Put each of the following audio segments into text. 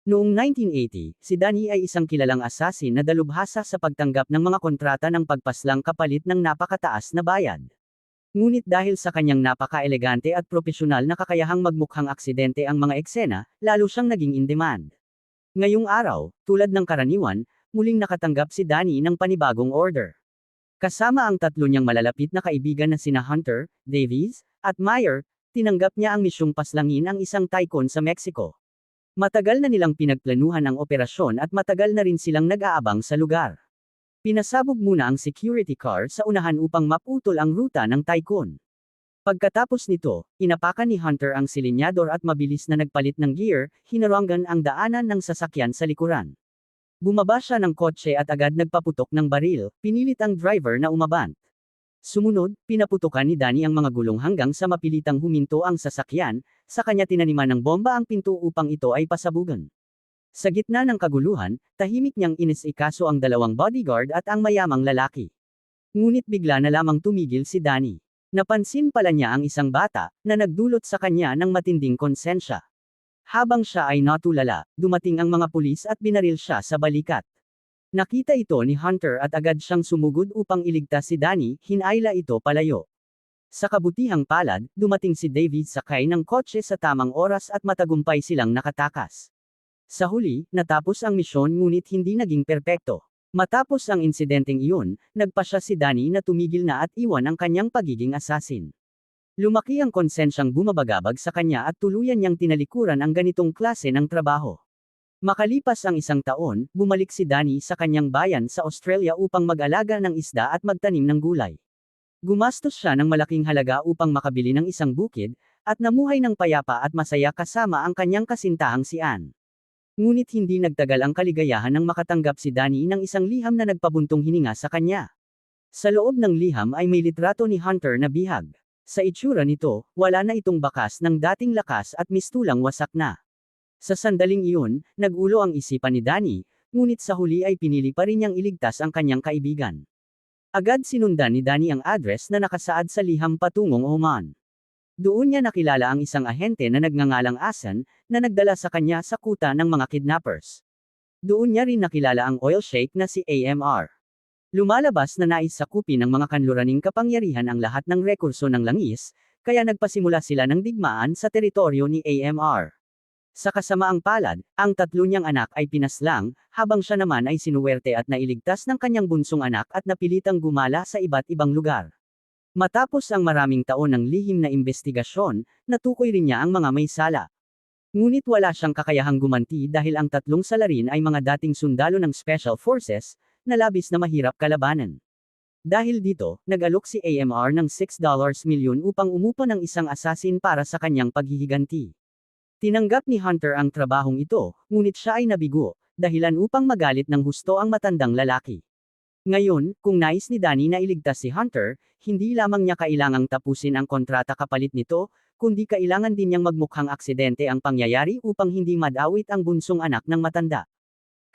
Noong 1980, si Danny ay isang kilalang assassin na dalubhasa sa pagtanggap ng mga kontrata ng pagpaslang kapalit ng napakataas na bayad. Ngunit dahil sa kanyang napaka-elegante at propesyonal na kakayahang magmukhang aksidente ang mga eksena, lalo siyang naging in demand. Ngayong araw, tulad ng karaniwan, muling nakatanggap si Danny ng panibagong order. Kasama ang tatlo niyang malalapit na kaibigan na sina Hunter, Davies, at Meyer, tinanggap niya ang misyong paslangin ang isang tycoon sa Mexico. Matagal na nilang pinagplanuhan ang operasyon at matagal na rin silang nag-aabang sa lugar. Pinasabog muna ang security car sa unahan upang maputol ang ruta ng tycoon. Pagkatapos nito, inapakan ni Hunter ang silinyador at mabilis na nagpalit ng gear, hinarangan ang daanan ng sasakyan sa likuran. Bumaba siya ng kotse at agad nagpaputok ng baril, pinilit ang driver na umabant. Sumunod, pinaputukan ni Danny ang mga gulong hanggang sa mapilitang huminto ang sasakyan, sa kanya tinaniman ng bomba ang pinto upang ito ay pasabugan. Sa gitna ng kaguluhan, tahimik niyang inisikaso ang dalawang bodyguard at ang mayamang lalaki. Ngunit bigla na lamang tumigil si Danny. Napansin pala niya ang isang bata, na nagdulot sa kanya ng matinding konsensya. Habang siya ay natulala, dumating ang mga pulis at binaril siya sa balikat. Nakita ito ni Hunter at agad siyang sumugod upang iligtas si Danny, hinayla ito palayo. Sa kabutihang palad, dumating si David sakay ng kotse sa tamang oras at matagumpay silang nakatakas. Sa huli, natapos ang misyon ngunit hindi naging perpekto. Matapos ang insidenteng iyon, nagpasya si Danny na tumigil na at iwan ang kanyang pagiging assassin. Lumaki ang konsensyang bumabagabag sa kanya at tuluyan niyang tinalikuran ang ganitong klase ng trabaho. Makalipas ang isang taon, bumalik si Danny sa kanyang bayan sa Australia upang mag-alaga ng isda at magtanim ng gulay. Gumastos siya ng malaking halaga upang makabili ng isang bukid, at namuhay ng payapa at masaya kasama ang kanyang kasintahang si Anne. Ngunit hindi nagtagal ang kaligayahan nang makatanggap si Danny ng isang liham na nagpabuntong hininga sa kanya. Sa loob ng liham ay may litrato ni Hunter na bihag. Sa itsura nito, wala na itong bakas ng dating lakas at mistulang wasak na. Sa sandaling iyon, nag-ulo ang isipan ni Danny, ngunit sa huli ay pinili pa rin niyang iligtas ang kanyang kaibigan. Agad sinundan ni Danny ang address na nakasaad sa liham patungong Oman. Doon niya nakilala ang isang ahente na nagngangalang Asan, na nagdala sa kanya sa kuta ng mga kidnappers. Doon niya rin nakilala ang oil sheikh na si AMR. Lumalabas na nais sakupin ng mga kanluraning kapangyarihan ang lahat ng rekurso ng langis, kaya nagpasimula sila ng digmaan sa teritoryo ni AMR. Sa kasamaang palad, ang tatlo niyang anak ay pinaslang, habang siya naman ay sinuwerte at nailigtas ng kanyang bunsong anak at napilitang gumala sa iba't ibang lugar. Matapos ang maraming taon ng lihim na imbestigasyon, natukoy rin niya ang mga may sala. Ngunit wala siyang kakayahang gumanti dahil ang tatlong salarin ay mga dating sundalo ng Special Forces, na labis na mahirap kalabanan. Dahil dito, nag-alok si AMR ng $6 milyon upang umupo ng isang assassin para sa kanyang paghihiganti. Tinanggap ni Hunter ang trabahong ito, ngunit siya ay nabigo, dahilan upang magalit ng husto ang matandang lalaki. Ngayon, kung nais ni Danny na iligtas si Hunter, hindi lamang niya kailangang tapusin ang kontrata kapalit nito, kundi kailangan din niyang magmukhang aksidente ang pangyayari upang hindi madawit ang bunsong anak ng matanda.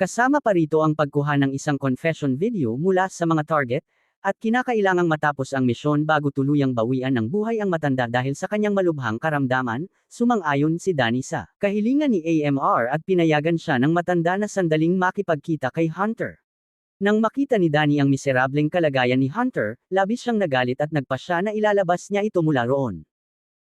Kasama pa rito ang pagkuha ng isang confession video mula sa mga target, at kinakailangang matapos ang misyon bago tuluyang bawian ng buhay ang matanda dahil sa kanyang malubhang karamdaman, sumang-ayon si Danny sa kahilingan ni AMR at pinayagan siya ng matanda na sandaling makipagkita kay Hunter. Nang makita ni Danny ang miserableng kalagayan ni Hunter, labis siyang nagalit at nagpasya na ilalabas niya ito mula roon.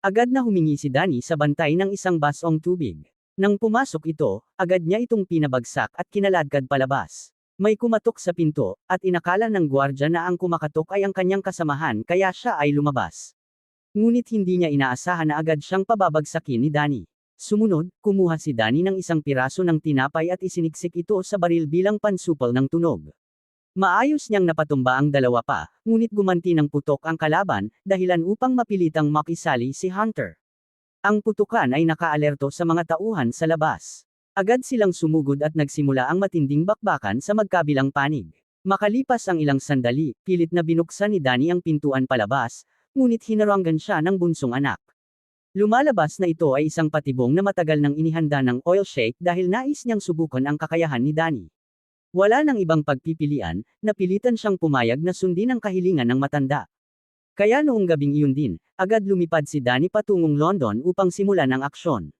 Agad na humingi si Danny sa bantay ng isang basong tubig. Nang pumasok ito, agad niya itong pinabagsak at kinaladkad palabas. May kumatok sa pinto, at inakala ng gwardya na ang kumakatok ay ang kanyang kasamahan kaya siya ay lumabas. Ngunit hindi niya inaasahan na agad siyang pababagsakin ni Danny. Sumunod, kumuha si Danny ng isang piraso ng tinapay at isiniksik ito sa baril bilang pansupol ng tunog. Maayos niyang napatumba ang dalawa pa, ngunit gumanti ng putok ang kalaban, dahilan upang mapilitang makisali si Hunter. Ang putukan ay nakaalerto sa mga tauhan sa labas. Agad silang sumugod at nagsimula ang matinding bakbakan sa magkabilang panig. Makalipas ang ilang sandali, pilit na binuksan ni Danny ang pintuan palabas, ngunit hinarangan siya ng bunsong anak. Lumalabas na ito ay isang patibong na matagal nang inihanda ng oil sheikh dahil nais niyang subukan ang kakayahan ni Danny. Wala nang ibang pagpipilian, napilitan siyang pumayag na sundin ang kahilingan ng matanda. Kaya noong gabing iyon din, agad lumipad si Danny patungong London upang simulan ang aksyon.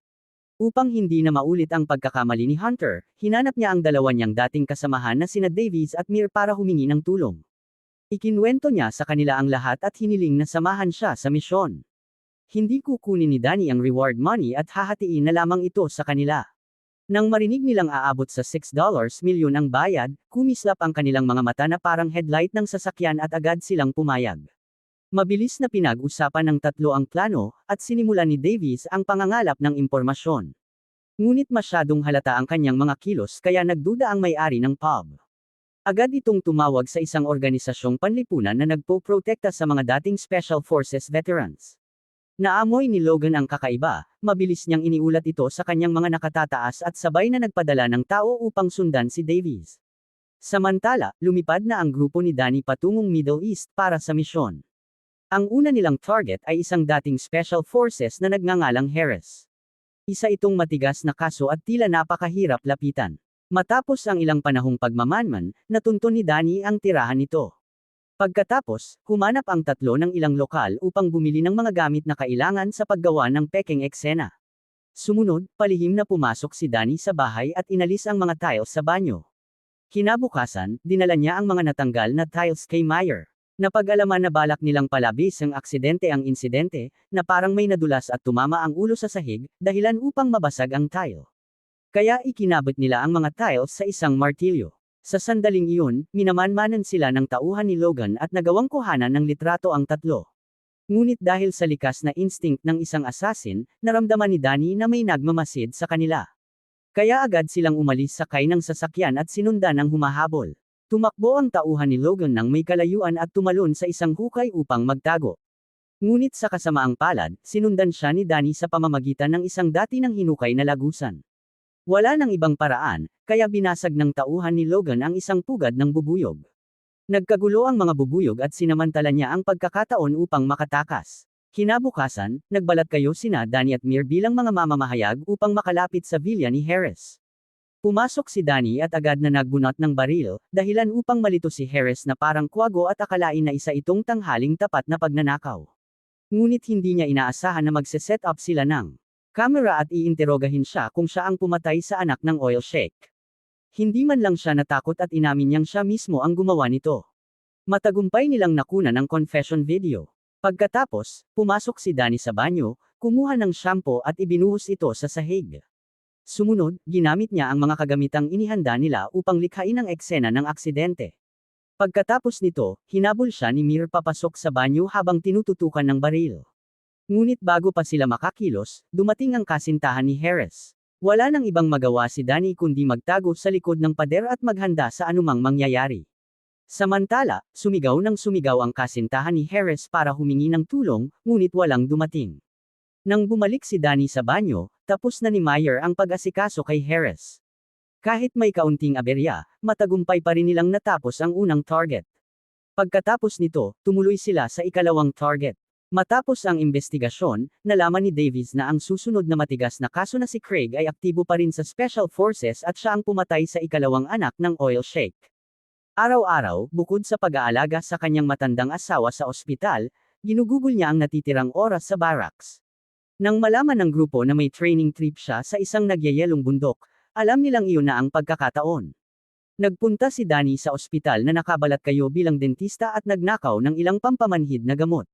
Upang hindi na maulit ang pagkakamali ni Hunter, hinanap niya ang dalawa niyang dating kasamahan na sina Davies at Mir para humingi ng tulong. Ikinwento niya sa kanila ang lahat at hiniling na samahan siya sa misyon. Hindi kukunin ni Danny ang reward money at hahatiin na lamang ito sa kanila. Nang marinig nilang aabot sa $6 milyon ang bayad, kumislap ang kanilang mga mata na parang headlight ng sasakyan at agad silang pumayag. Mabilis na pinag-usapan ng tatlo ang plano, at sinimulan ni Davies ang pangangalap ng impormasyon. Ngunit masyadong halata ang kanyang mga kilos kaya nagduda ang may-ari ng pub. Agad itong tumawag sa isang organisasyong panlipunan na nagpoprotekta sa mga dating Special Forces veterans. Naamoy ni Logan ang kakaiba, mabilis niyang iniulat ito sa kanyang mga nakatataas at sabay na nagpadala ng tao upang sundan si Davies. Samantala, lumipad na ang grupo ni Danny patungong Middle East para sa misyon. Ang una nilang target ay isang dating Special Forces na nagngangalang Harris. Isa itong matigas na kaso at tila napakahirap lapitan. Matapos ang ilang panahong pagmamanman, natunto ni Danny ang tirahan nito. Pagkatapos, humanap ang tatlo ng ilang lokal upang bumili ng mga gamit na kailangan sa paggawa ng pekeng eksena. Sumunod, palihim na pumasok si Danny sa bahay at inalis ang mga tiles sa banyo. Kinabukasan, dinala niya ang mga natanggal na tiles kay Meyer. Napag-alaman na balak nilang palabis ang aksidente ang insidente, na parang may nadulas at tumama ang ulo sa sahig, dahilan upang mabasag ang tile. Kaya ikinabit nila ang mga tiles sa isang martilyo. Sa sandaling iyon, minamanmanan sila ng tauhan ni Logan at nagawang kuhanan ng litrato ang tatlo. Ngunit dahil sa likas na instinct ng isang assassin, naramdaman ni Danny na may nagmamasid sa kanila. Kaya agad silang umalis sakay ng sasakyan at sinundan ng humahabol. Tumakbo ang tauhan ni Logan nang may kalayuan at tumalon sa isang hukay upang magtago. Ngunit sa kasamaang palad, sinundan siya ni Danny sa pamamagitan ng isang dati ng hinukay na lagusan. Wala nang ibang paraan, kaya binasag ng tauhan ni Logan ang isang pugad ng bubuyog. Nagkagulo ang mga bubuyog at sinamantala niya ang pagkakataon upang makatakas. Kinabukasan, nagbalat kayo sina Danny at Mir bilang mga mamamahayag upang makalapit sa villa ni Harris. Pumasok si Danny at agad na nagbunot ng baril, dahilan upang malito si Harris na parang kwago at akalain na isa itong tanghaling tapat na pagnanakaw. Ngunit hindi niya inaasahan na magse-set up sila ng kamera at iinterogahin siya kung siya ang pumatay sa anak ng oil sheik. Hindi man lang siya natakot at inamin niyang siya mismo ang gumawa nito. Matagumpay nilang nakunan ang confession video. Pagkatapos, pumasok si Danny sa banyo, kumuha ng shampoo at ibinuhos ito sa sahig. Sumunod, ginamit niya ang mga kagamitang inihanda nila upang likhain ang eksena ng aksidente. Pagkatapos nito, hinabol siya ni Mir papasok sa banyo habang tinututukan ng baril. Ngunit bago pa sila makakilos, dumating ang kasintahan ni Harris. Wala nang ibang magawa si Danny kundi magtago sa likod ng pader at maghanda sa anumang mangyayari. Samantala, sumigaw ang kasintahan ni Harris para humingi ng tulong, ngunit walang dumating. Nang bumalik si Danny sa banyo, tapos na ni Meyer ang pag-asikaso kay Harris. Kahit may kaunting aberya, matagumpay pa rin nilang natapos ang unang target. Pagkatapos nito, tumuloy sila sa ikalawang target. Matapos ang investigasyon, nalaman ni Davies na ang susunod na matigas na kaso na si Craig ay aktibo pa rin sa Special Forces at siya ang pumatay sa ikalawang anak ng oil sheik. Araw-araw, bukod sa pag-aalaga sa kanyang matandang asawa sa ospital, ginugugol niya ang natitirang oras sa barracks. Nang malaman ng grupo na may training trip siya sa isang nagyayelong bundok, alam nilang iyon na ang pagkakataon. Nagpunta si Danny sa ospital na nakabalat kayo bilang dentista at nagnakaw ng ilang pampamanhid na gamot.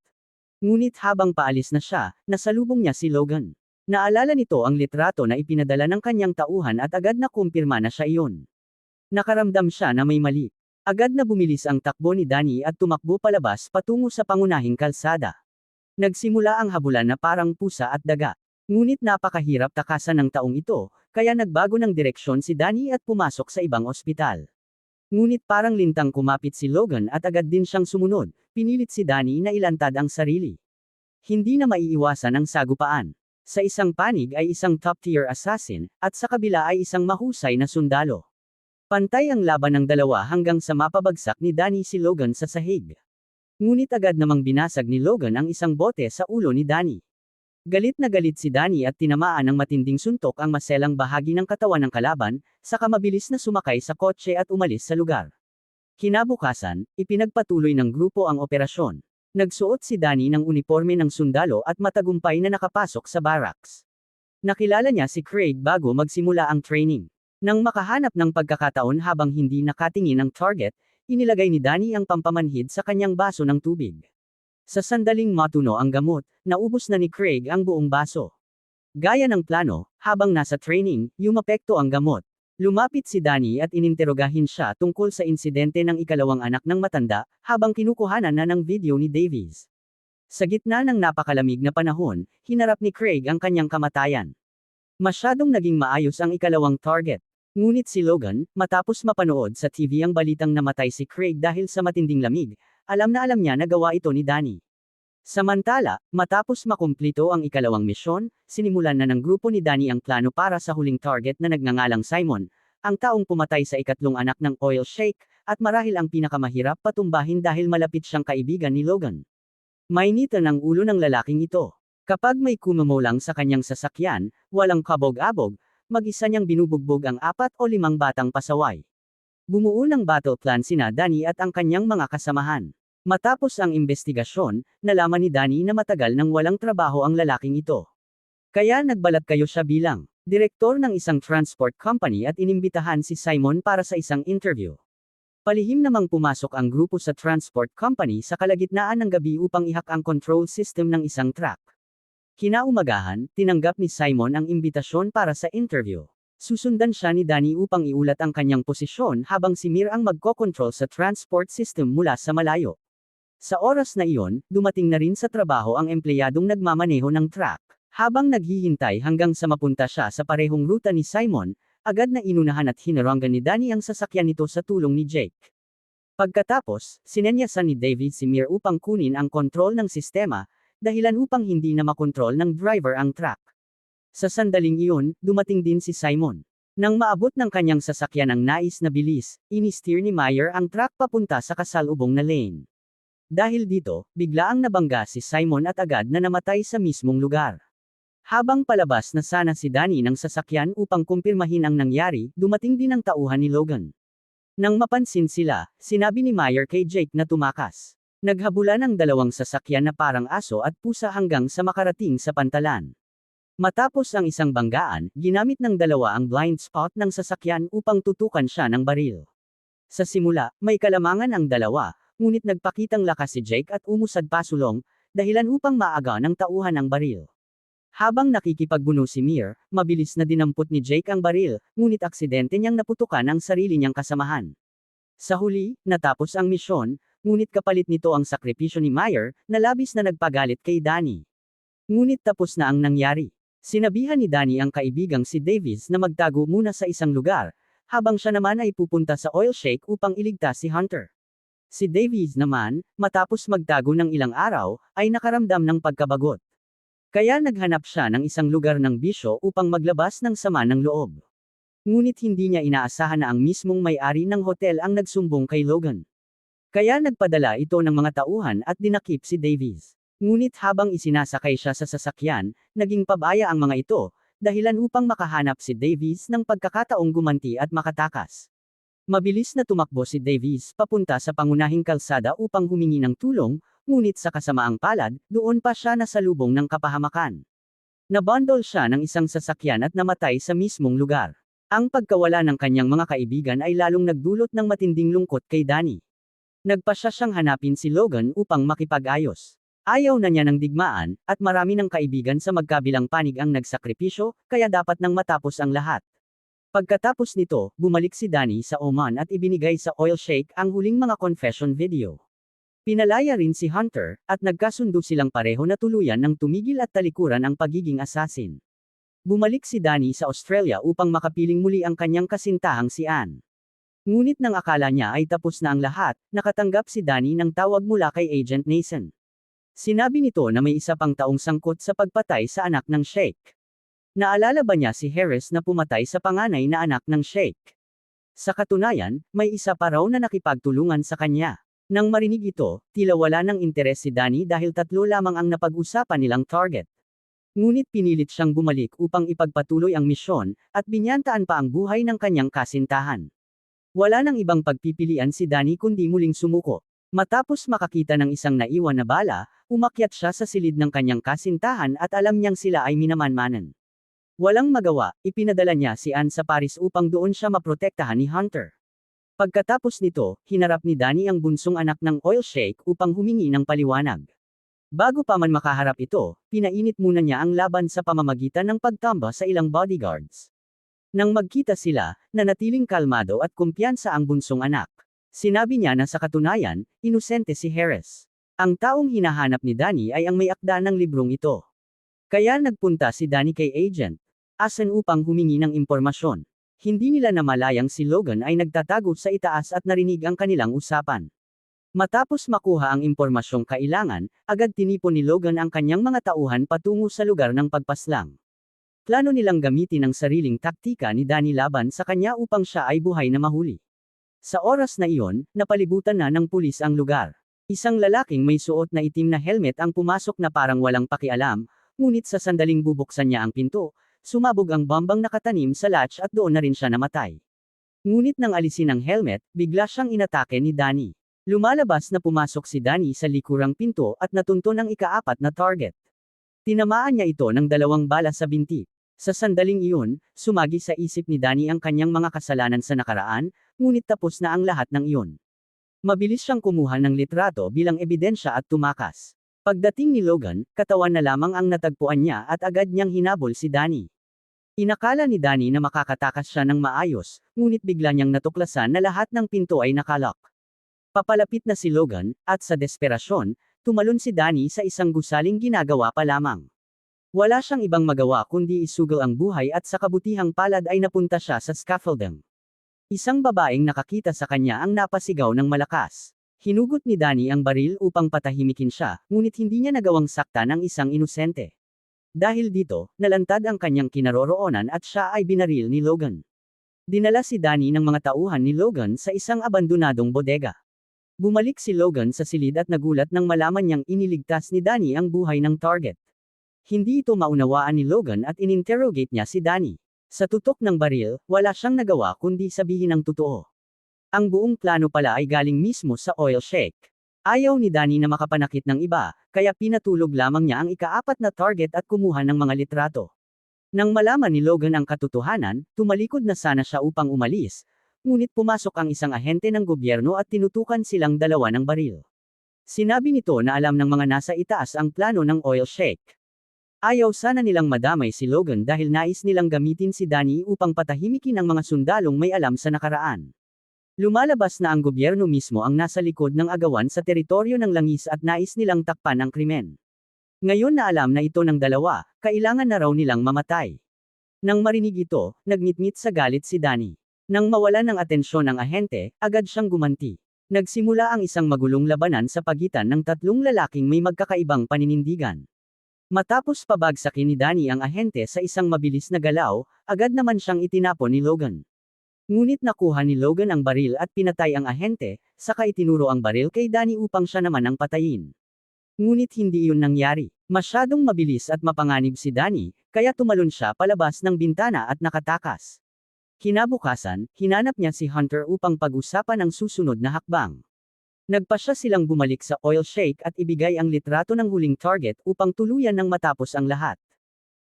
Ngunit habang paalis na siya, nasalubong niya si Logan. Naalala nito ang litrato na ipinadala ng kanyang tauhan at agad na kumpirma na siya iyon. Nakaramdam siya na may mali. Agad na bumilis ang takbo ni Danny at tumakbo palabas patungo sa pangunahing kalsada. Nagsimula ang habulan na parang pusa at daga. Ngunit napakahirap takasan ng taong ito, kaya nagbago ng direksyon si Danny at pumasok sa ibang ospital. Ngunit parang lintang kumapit si Logan at agad din siyang sumunod, pinilit si Danny na ilantad ang sarili. Hindi na maiiwasan ang sagupaan. Sa isang panig ay isang top-tier assassin, at sa kabila ay isang mahusay na sundalo. Pantay ang laban ng dalawa hanggang sa mapabagsak ni Danny si Logan sa sahig. Ngunit agad namang binasag ni Logan ang isang bote sa ulo ni Danny. Galit na galit si Danny at tinamaan ng matinding suntok ang maselang bahagi ng katawan ng kalaban, saka mabilis na sumakay sa kotse at umalis sa lugar. Kinabukasan, ipinagpatuloy ng grupo ang operasyon. Nagsuot si Danny ng uniforme ng sundalo at matagumpay na nakapasok sa barracks. Nakilala niya si Craig bago magsimula ang training. Nang makahanap ng pagkakataon habang hindi nakatingin ang target, inilagay ni Danny ang pampamanhid sa kanyang baso ng tubig. Sa sandaling matuno ang gamot, naubos na ni Craig ang buong baso. Gaya ng plano, habang nasa training, yumapekto ang gamot. Lumapit si Danny at ininterogahin siya tungkol sa insidente ng ikalawang anak ng matanda, habang kinukuhanan na ng video ni Davies. Sa gitna ng napakalamig na panahon, hinarap ni Craig ang kanyang kamatayan. Masyadong naging maayos ang ikalawang target. Ngunit si Logan, matapos mapanood sa TV ang balitang namatay si Craig dahil sa matinding lamig, alam na alam niya na gawa ito ni Danny. Samantala, matapos makumplito ang ikalawang misyon, sinimulan na ng grupo ni Danny ang plano para sa huling target na nagngangalang Simon, ang taong pumatay sa ikatlong anak ng oil sheik, at marahil ang pinakamahirap patumbahin dahil malapit siyang kaibigan ni Logan. Mainitan ang ulo ng lalaking ito. Kapag may kumumolang sa kanyang sasakyan, walang kabog-abog, mag-isa niyang binubugbog ang 4 o 5 batang pasaway. Bumuo ng battle plan sina Danny at ang kanyang mga kasamahan. Matapos ang investigasyon, nalaman ni Danny na matagal nang walang trabaho ang lalaking ito. Kaya nagbalat kayo siya bilang direktor ng isang transport company at inimbitahan si Simon para sa isang interview. Palihim namang pumasok ang grupo sa transport company sa kalagitnaan ng gabi upang ihak ang control system ng isang truck. Kinaumagahan, tinanggap ni Simon ang imbitasyon para sa interview. Susundan siya ni Danny upang iulat ang kanyang posisyon habang si Mir ang magkokontrol sa transport system mula sa malayo. Sa oras na iyon, dumating na rin sa trabaho ang empleyadong nagmamaneho ng truck. Habang naghihintay hanggang sa mapunta siya sa parehong ruta ni Simon, agad na inunahan at hinaranggan ni Danny ang sasakyan nito sa tulong ni Jake. Pagkatapos, sinenyasan ni David si Mir upang kunin ang kontrol ng sistema, dahilan upang hindi na makontrol ng driver ang truck. Sa sandaling iyon, dumating din si Simon. Nang maabot ng kanyang sasakyan ang nais na bilis, ini-steer ni Meyer ang truck papunta sa kasalubong na lane. Dahil dito, biglaang nabangga si Simon at agad na namatay sa mismong lugar. Habang palabas na sana si Danny ng sasakyan upang kumpirmahin ang nangyari, dumating din ang tauhan ni Logan. Nang mapansin sila, sinabi ni Meyer kay Jake na tumakas. Naghabulan ang dalawang sasakyan na parang aso at pusa hanggang sa makarating sa pantalan. Matapos ang isang banggaan, ginamit ng dalawa ang blind spot ng sasakyan upang tutukan siya ng baril. Sa simula, may kalamangan ang dalawa, ngunit nagpakitang lakas si Jake at umusad pasulong, dahilan upang maaga ng tauhan ang baril. Habang nakikipagbuno si Mir, mabilis na dinampot ni Jake ang baril, ngunit aksidente niyang naputukan ang sarili niyang kasamahan. Sa huli, natapos ang misyon, ngunit kapalit nito ang sakripisyo ni Meyer, na labis na nagpagalit kay Danny. Ngunit tapos na ang nangyari. Sinabihan ni Danny ang kaibigang si Davies na magtago muna sa isang lugar, habang siya naman ay pupunta sa oil sheik upang iligtas si Hunter. Si Davies naman, matapos magtago ng ilang araw, ay nakaramdam ng pagkabagot. Kaya naghanap siya ng isang lugar ng bisyo upang maglabas ng sama ng loob. Ngunit hindi niya inaasahan na ang mismong may-ari ng hotel ang nagsumbong kay Logan. Kaya nagpadala ito ng mga tauhan at dinakip si Davies. Ngunit habang isinasakay siya sa sasakyan, naging pabaya ang mga ito, dahilan upang makahanap si Davies ng pagkakataong gumanti at makatakas. Mabilis na tumakbo si Davies papunta sa pangunahing kalsada upang humingi ng tulong, ngunit sa kasamaang palad, doon pa siya nasalubong ng kapahamakan. Nabundol siya ng isang sasakyan at namatay sa mismong lugar. Ang pagkawala ng kanyang mga kaibigan ay lalong nagdulot ng matinding lungkot kay Danny. Nagpasya siyang hanapin si Logan upang makipag-ayos. Ayaw na niya ng digmaan, at marami ng kaibigan sa magkabilang panig ang nagsakripisyo, kaya dapat nang matapos ang lahat. Pagkatapos nito, bumalik si Danny sa Oman at ibinigay sa oil sheik ang huling mga confession video. Pinalaya rin si Hunter, at nagkasundo silang pareho na tuluyan ng tumigil at talikuran ang pagiging assassin. Bumalik si Danny sa Australia upang makapiling muli ang kanyang kasintahang si Anne. Ngunit nang akala niya ay tapos na ang lahat, nakatanggap si Danny ng tawag mula kay Agent Nason. Sinabi nito na may isa pang taong sangkot sa pagpatay sa anak ng sheik. Naalala ba niya si Harris na pumatay sa panganay na anak ng sheik? Sa katunayan, may isa pa raw na nakipagtulungan sa kanya. Nang marinig ito, tila wala ng interes si Danny dahil 3 lamang ang napag-usapan nilang target. Ngunit pinilit siyang bumalik upang ipagpatuloy ang misyon, at binyantaan pa ang buhay ng kanyang kasintahan. Wala nang ibang pagpipilian si Danny kundi muling sumuko. Matapos makakita ng isang naiwan na bala, umakyat siya sa silid ng kanyang kasintahan at alam niyang sila ay minamanmanan. Walang magawa, ipinadala niya si Anne sa Paris upang doon siya maprotektahan ni Hunter. Pagkatapos nito, hinarap ni Danny ang bunsong anak ng oil sheikh upang humingi ng paliwanag. Bago pa man makaharap ito, pinainit muna niya ang laban sa pamamagitan ng pagtamba sa ilang bodyguards. Nang magkita sila, nanatiling kalmado at kumpiyansa ang bunsong anak. Sinabi niya na sa katunayan, inosente si Harris. Ang taong hinahanap ni Danny ay ang may akda ng librong ito. Kaya nagpunta si Danny kay Agent Asen upang humingi ng impormasyon. Hindi nila namalayang si Logan ay nagtatago sa itaas at narinig ang kanilang usapan. Matapos makuha ang impormasyong kailangan, agad tinipon ni Logan ang kanyang mga tauhan patungo sa lugar ng pagpaslang. Plano nilang gamitin ang sariling taktika ni Danny laban sa kanya upang siya ay buhay na mahuli. Sa oras na iyon, napalibutan na ng pulis ang lugar. Isang lalaking may suot na itim na helmet ang pumasok na parang walang pakialam, ngunit sa sandaling bubuksan niya ang pinto, sumabog ang bombang nakatanim sa latch at doon na rin siya namatay. Ngunit nang alisin ang helmet, bigla siyang inatake ni Danny. Lumalabas na pumasok si Danny sa likurang pinto at natunton ang ika-4 na target. Tinamaan niya ito ng 2 bala sa binti. Sa sandaling iyon, sumagi sa isip ni Danny ang kanyang mga kasalanan sa nakaraan, ngunit tapos na ang lahat ng iyon. Mabilis siyang kumuha ng litrato bilang ebidensya at tumakas. Pagdating ni Logan, katawan na lamang ang natagpuan niya at agad niyang hinabol si Danny. Inakala ni Danny na makakatakas siya ng maayos, ngunit bigla niyang natuklasan na lahat ng pinto ay nakalock. Papalapit na si Logan, at sa desperasyon, tumalon si Danny sa isang gusaling ginagawa pa lamang. Wala siyang ibang magawa kundi isugal ang buhay at sa kabutihang palad ay napunta siya sa scaffolding. Isang babaeng nakakita sa kanya ang napasigaw ng malakas. Hinugot ni Danny ang baril upang patahimikin siya, ngunit hindi niya nagawang saktan ang isang inosente. Dahil dito, nalantad ang kanyang kinaroroonan at siya ay binaril ni Logan. Dinala si Danny ng mga tauhan ni Logan sa isang abandonadong bodega. Bumalik si Logan sa silid at nagulat nang malaman niyang iniligtas ni Danny ang buhay ng target. Hindi ito maunawaan ni Logan at ininterrogate niya si Danny. Sa tutok ng baril, wala siyang nagawa kundi sabihin ang totoo. Ang buong plano pala ay galing mismo sa oil sheikh. Ayaw ni Danny na makapanakit ng iba, kaya pinatulog lamang niya ang ika-4 na target at kumuha ng mga litrato. Nang malaman ni Logan ang katotohanan, tumalikod na sana siya upang umalis, ngunit pumasok ang isang ahente ng gobyerno at tinutukan silang dalawa ng baril. Sinabi nito na alam ng mga nasa itaas ang plano ng oil sheikh. Ayaw sana nilang madamay si Logan dahil nais nilang gamitin si Danny upang patahimikin ang mga sundalong may alam sa nakaraan. Lumalabas na ang gobyerno mismo ang nasa likod ng agawan sa teritoryo ng langis at nais nilang takpan ang krimen. Ngayon na alam na ito ng dalawa, kailangan na raw nilang mamatay. Nang marinig ito, nagngit-ngit sa galit si Danny. Nang mawalan ng atensyon ng ahente, agad siyang gumanti. Nagsimula ang isang magulong labanan sa pagitan ng 3 lalaking may magkakaibang paninindigan. Matapos pabagsakin ni Danny ang ahente sa isang mabilis na galaw, agad naman siyang itinapon ni Logan. Ngunit nakuha ni Logan ang baril at pinatay ang ahente, saka itinuro ang baril kay Danny upang siya naman ang patayin. Ngunit hindi iyon nangyari. Masyadong mabilis at mapanganib si Danny, kaya tumalon siya palabas ng bintana at nakatakas. Kinabukasan, hinanap niya si Hunter upang pag-usapan ang susunod na hakbang. Nagpasya silang bumalik sa oil sheikh at ibigay ang litrato ng huling target upang tuluyan ng matapos ang lahat.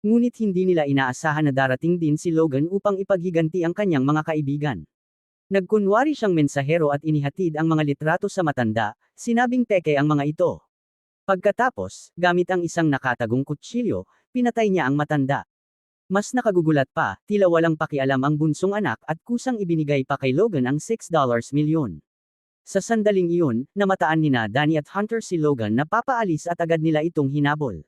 Ngunit hindi nila inaasahan na darating din si Logan upang ipaghiganti ang kanyang mga kaibigan. Nagkunwari siyang mensahero at inihatid ang mga litrato sa matanda, sinabing peke ang mga ito. Pagkatapos, gamit ang isang nakatagong kutsilyo, pinatay niya ang matanda. Mas nakagugulat pa, tila walang pakialam ang bunsong anak at kusang ibinigay pa kay Logan ang $6 milyon. Sa sandaling iyon, namataan nina Danny at Hunter si Logan na papaalis at agad nila itong hinabol.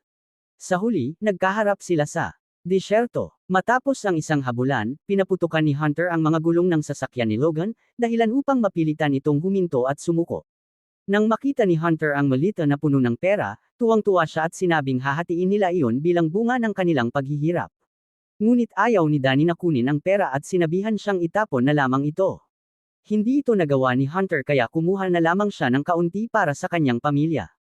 Sa huli, nagkaharap sila sa disyerto. Matapos ang isang habulan, pinaputukan ni Hunter ang mga gulong ng sasakyan ni Logan, dahilan upang mapilitan itong huminto at sumuko. Nang makita ni Hunter ang malita na puno ng pera, tuwang-tuwa siya at sinabing hahatiin nila iyon bilang bunga ng kanilang paghihirap. Ngunit ayaw ni Danny na kunin ang pera at sinabihan siyang itapon na lamang ito. Hindi ito nagawa ni Hunter kaya kumuha na lamang siya ng kaunti para sa kanyang pamilya.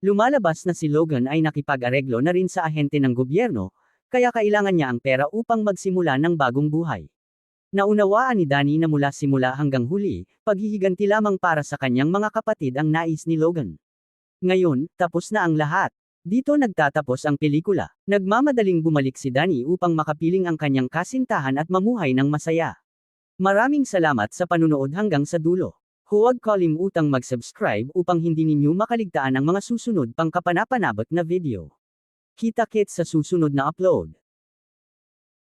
Lumalabas na si Logan ay nakipag-areglo na rin sa ahente ng gobyerno, kaya kailangan niya ang pera upang magsimula ng bagong buhay. Naunawaan ni Danny na mula simula hanggang huli, paghihiganti lamang para sa kanyang mga kapatid ang nais ni Logan. Ngayon, tapos na ang lahat. Dito nagtatapos ang pelikula. Nagmamadaling bumalik si Danny upang makapiling ang kanyang kasintahan at mamuhay ng masaya. Maraming salamat sa panunood hanggang sa dulo. Huwag kalimutang mag-subscribe upang hindi ninyo makaligtaan ang mga susunod pang kapanapanabik na video. Kita-kits sa susunod na upload.